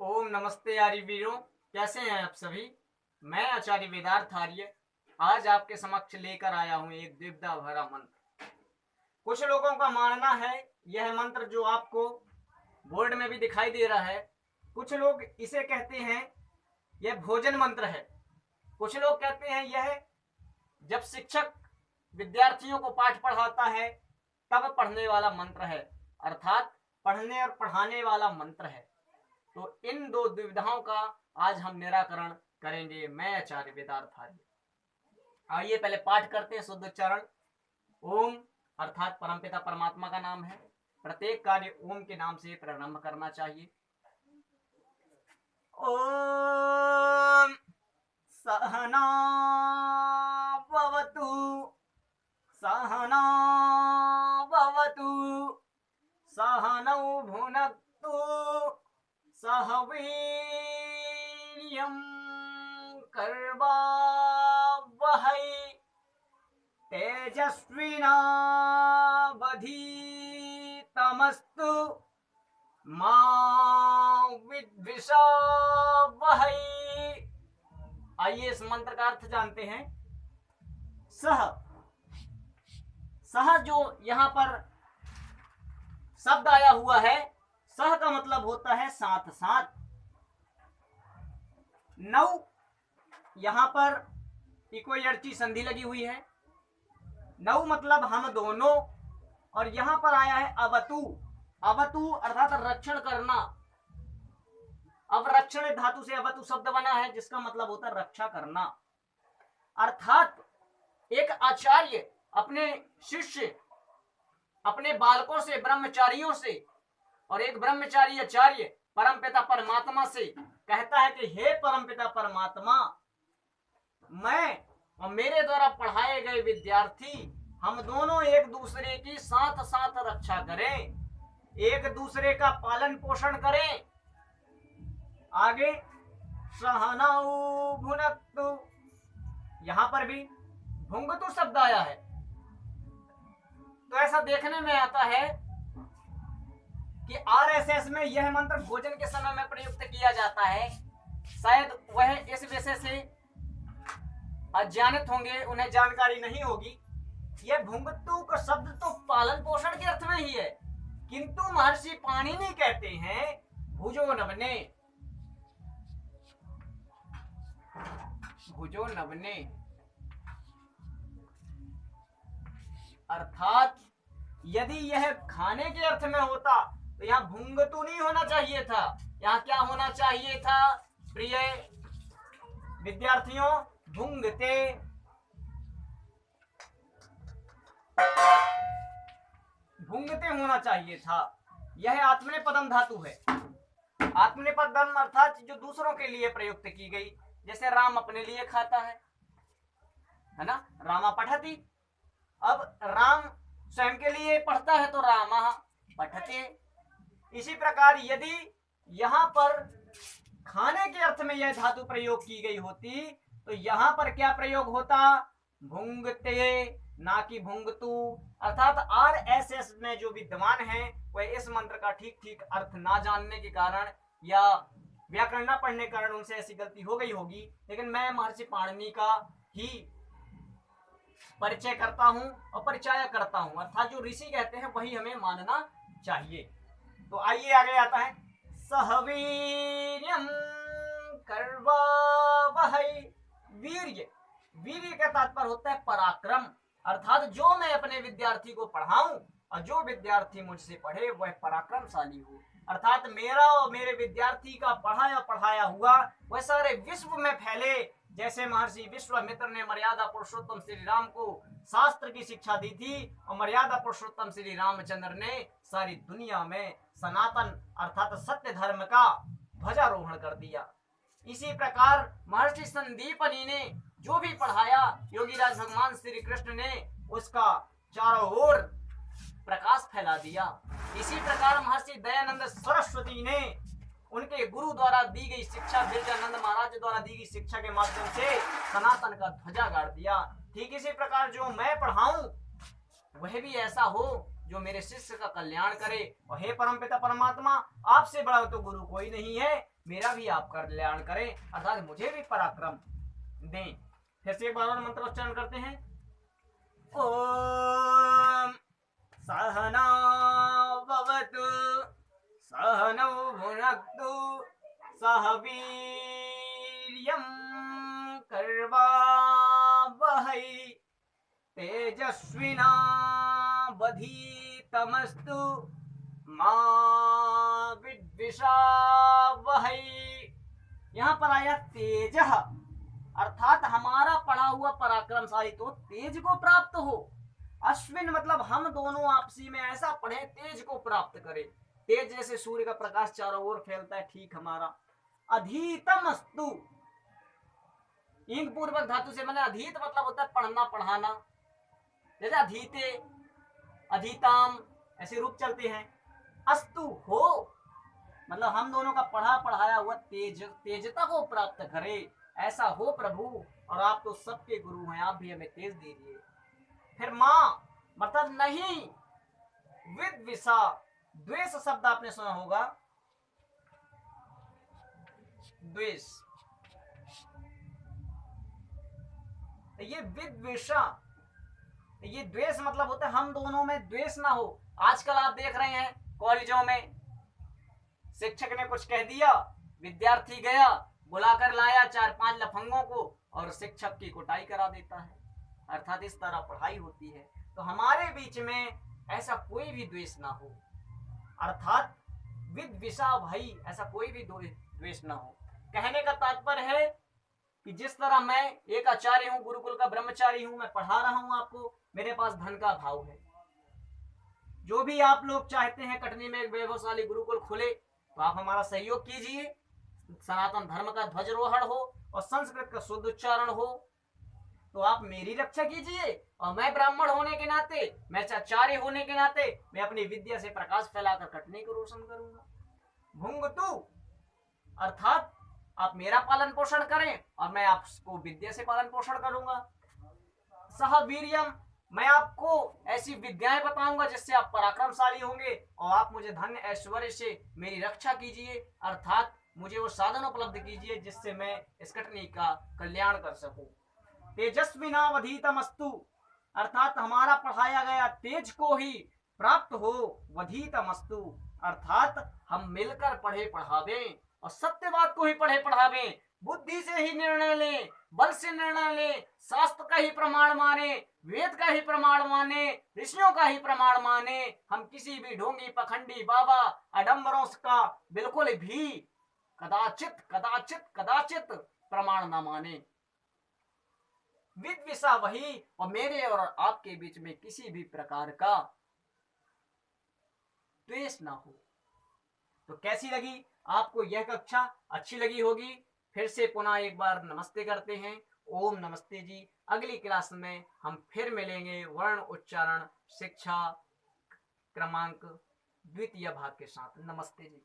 ओम नमस्ते आर्य वीरों, कैसे हैं आप सभी। मैं आचार्य वेदार्थ आर्य आज आपके समक्ष लेकर आया हूं एक विद्या भरा मंत्र। कुछ लोगों का मानना है यह मंत्र जो आपको बोर्ड में भी दिखाई दे रहा है, कुछ लोग इसे कहते हैं यह भोजन मंत्र है। कुछ लोग कहते हैं यह जब शिक्षक विद्यार्थियों को पाठ पढ़ाता है तब पढ़ने वाला मंत्र है, अर्थात पढ़ने और पढ़ाने वाला मंत्र है। तो इन दो दुविधाओं का आज हम निराकरण करेंगे। मैं आचार्य वेदार्थ आर्य। आइए पहले पाठ करते हैं शुद्ध उच्चारण। ओम अर्थात परमपिता परमात्मा का नाम है। प्रत्येक कार्य ओम के नाम से प्रारंभ करना चाहिए। ओम सहना भवतु सहना भवतु सहनौ भुनक्तु सह वीर्यं कर्वावहै तेजस्विनावधीतमस्तु मा विद्विषावहै। आइए इस मंत्र का अर्थ जानते हैं। सह जो यहां पर शब्द आया हुआ है, सह का मतलब होता है साथ साथ। नौ यहां पर इकोयर्ची संधि लगी हुई है। नौ मतलब हम दोनों, और यहां पर आया है अवतु। अवतु अर्थात रक्षण करना। अवरक्षण धातु से अवतु शब्द बना है जिसका मतलब होता है रक्षा करना। अर्थात एक आचार्य अपने शिष्य अपने बालकों से, ब्रह्मचारियों से, और एक ब्रह्मचारी आचार्य परमपिता परमात्मा से कहता है कि हे परमपिता परमात्मा, मैं और मेरे द्वारा पढ़ाए गए विद्यार्थी हम दोनों एक दूसरे की साथ साथ रक्षा करें, एक दूसरे का पालन पोषण करें। आगे सहनौ भुनक्तु, यहां पर भी भुंगतु शब्द आया है। तो ऐसा देखने में आता है कि आरएसएस में यह मंत्र भोजन के समय में प्रयुक्त किया जाता है। शायद वह इस विषय से अज्ञानित होंगे, उन्हें जानकारी नहीं होगी। यह भुंगतु का शब्द तो पालन पोषण के अर्थ में ही है, किंतु महर्षि पाणिनि कहते हैं भुजो नवने, भुजो नवने अर्थात यदि यह खाने के अर्थ में होता तो यहाँ भुंगतु नहीं होना चाहिए था। यहाँ क्या होना चाहिए था प्रिय विद्यार्थियों? भुंगते। भुंगते होना चाहिए था। यह आत्मनेपदम धातु है। आत्मनेपदम अर्थात जो दूसरों के लिए प्रयुक्त की गई, जैसे राम अपने लिए खाता है ना, रामा पठति। अब राम स्वयं के लिए पढ़ता है तो रामा पठते। इसी प्रकार यदि यहां पर खाने के अर्थ में यह धातु प्रयोग की गई होती तो यहां पर क्या प्रयोग होता? भुंगते, ना कि भुंगतु। अर्थात आरएसएस में जो विद्वान हैं वह इस मंत्र का ठीक ठीक अर्थ ना जानने के कारण या व्याकरण न पढ़ने के कारण उनसे ऐसी गलती हो गई होगी। लेकिन मैं महर्षि पाणिनि का ही परिचय करता हूं और परिचय करता हूं, अर्थात जो ऋषि कहते हैं वही हमें मानना चाहिए। तो आइए आगे आता है सहवीर्यं कर्वावहै। वीर्य, वीर्य का तात्पर्य होता है पराक्रम। अर्थात जो मैं अपने विद्यार्थी को पढ़ाऊं और जो विद्यार्थी मुझसे पढ़े वह पराक्रमशाली हो। अर्थात मेरा और मेरे विद्यार्थी का पढ़ाया हुआ वह सारे विश्व में फैले। जैसे महर्षि विश्वामित्र ने मर्यादा पुरुषोत्तम श्री राम को शास्त्र की शिक्षा दी थी और मर्यादा पुरुषोत्तम श्री रामचंद्र ने सारी दुनिया में सनातन अर्थात सत्य धर्म का ध्वजारोहण कर दिया। इसी प्रकार महर्षि संदीपनी ने जो भी पढ़ाया, योगीराज भगवान श्री कृष्ण ने उसका चारों ओर प्रकाश फैला दिया। इसी प्रकार महर्षि दयानंद सरस्वती ने उनके गुरु द्वारा दी गई शिक्षा, बिरजानंद महाराज द्वारा दी गई शिक्षा के माध्यम से सनातन का ध्वजा गाड़ दिया। ठीक इसी प्रकार जो मैं पढ़ाऊं वह भी ऐसा हो जो मेरे शिष्य का कल्याण करे। और हे परमपिता परमात्मा, आपसे बड़ा तो गुरु कोई नहीं है, मेरा भी आप कल्याण करें, अर्थात मुझे भी पराक्रम दें। फिर से एक बार और मंत्र उच्चारण करते हैं। ओम सहना भवतु सहनौ भुनक्तु सह वीर्यं कर्वावहै तेजस्विनावधीतमस्तु मा विद्विषावहै। यहाँ पर आया तेजः, अर्थात हमारा पढ़ा हुआ पराक्रमशाली तो तेज को प्राप्त हो। अश्विन मतलब हम दोनों आपसी में ऐसा पढ़े तेज को प्राप्त करे। तेज जैसे सूर्य का प्रकाश चारों ओर फैलता है, ठीक हमारा। अधीतम अस्तु, इंग पूर्वक धातु से बना। अधीत मतलब होता है पढ़ना पढ़ाना, जैसे अधीते अधीताम ऐसे रूप चलते हैं। अस्तु हो मतलब हम दोनों का पढ़ा पढ़ाया हुआ तेजता को प्राप्त करे, ऐसा हो प्रभु। और आप तो सबके गुरु हैं, आप भी हमें तेज दीजिए। फिर मां मतलब नहीं, विद्विषा, द्वेष शब्द आपने सुना होगा, द्वेष। ये विद्विषा, ये द्वेष मतलब होता है हम दोनों में द्वेष ना हो। आजकल आप देख रहे हैं कॉलेजों में शिक्षक ने कुछ कह दिया, विद्यार्थी गया बुलाकर लाया 4-5 लफंगों को और शिक्षक की कुटाई करा देता है। अर्थात इस तरह पढ़ाई होती है। तो हमारे बीच में ऐसा कोई भी द्वेष ना हो, अर्थात विद्विषा भाई, ऐसा कोई भी द्वेष ना हो। कहने का तात्पर्य है कि जिस तरह मैं एक आचार्य हूं, गुरुकुल का ब्रह्मचारी हूं, मैं पढ़ा रहा हूं आपको, मेरे पास धन का अभाव है। जो भी आप लोग चाहते हैं कटनी में एक वैभवशाली गुरुकुल खुले, तो आप हमारा सहयोग कीजिए। सनातन धर्म का ध्वजारोहण हो और संस्कृत का शुद्ध उच्चारण हो, तो आप मेरी रक्षा कीजिए। और मैं ब्राह्मण होने के नाते, मैं आचार्य होने के नाते, मैं अपनी विद्या से प्रकाश फैलाकर कटनी को रोशन करूंगा। भुंगतु अर्थात आप मेरा पालन पोषण करें और मैं आपको विद्या से पालन पोषण करूंगा। सह वीर्यम, मैं आपको ऐसी विद्याएं बताऊंगा जिससे आप पराक्रमशाली होंगे, और आप मुझे धन ऐश्वर्य से मेरी रक्षा कीजिए, अर्थात मुझे वो साधन उपलब्ध कीजिए जिससे मैं इस कटनी का कल्याण कर सकूं। तेजस्विनावधीतमस्तु, अर्थात हमारा पढ़ाया गया तेज को ही प्राप्त हो। वधीतमस्तु अर्थात हम मिलकर पढ़े पढ़ावे और सत्यवाद को ही पढ़े पढ़ावे। बुद्धि से ही निर्णय लें, बल से निर्णय लें, शास्त्र का ही प्रमाण माने, वेद का ही प्रमाण माने, ऋषियों का ही प्रमाण माने। हम किसी भी ढोंगी पखंडी बाबा अडम्बरों का बिल्कुल भी कदाचित कदाचित कदाचित प्रमाण न माने। विद्विषा वही, और मेरे और आपके बीच में किसी भी प्रकार का द्वेष ना हो। तो कैसी लगी आपको यह कक्षा? अच्छी लगी होगी। फिर से पुनः एक बार नमस्ते करते हैं। ओम नमस्ते जी। अगली क्लास में हम फिर मिलेंगे वर्ण उच्चारण शिक्षा क्रमांक 2 भाग के साथ। नमस्ते जी।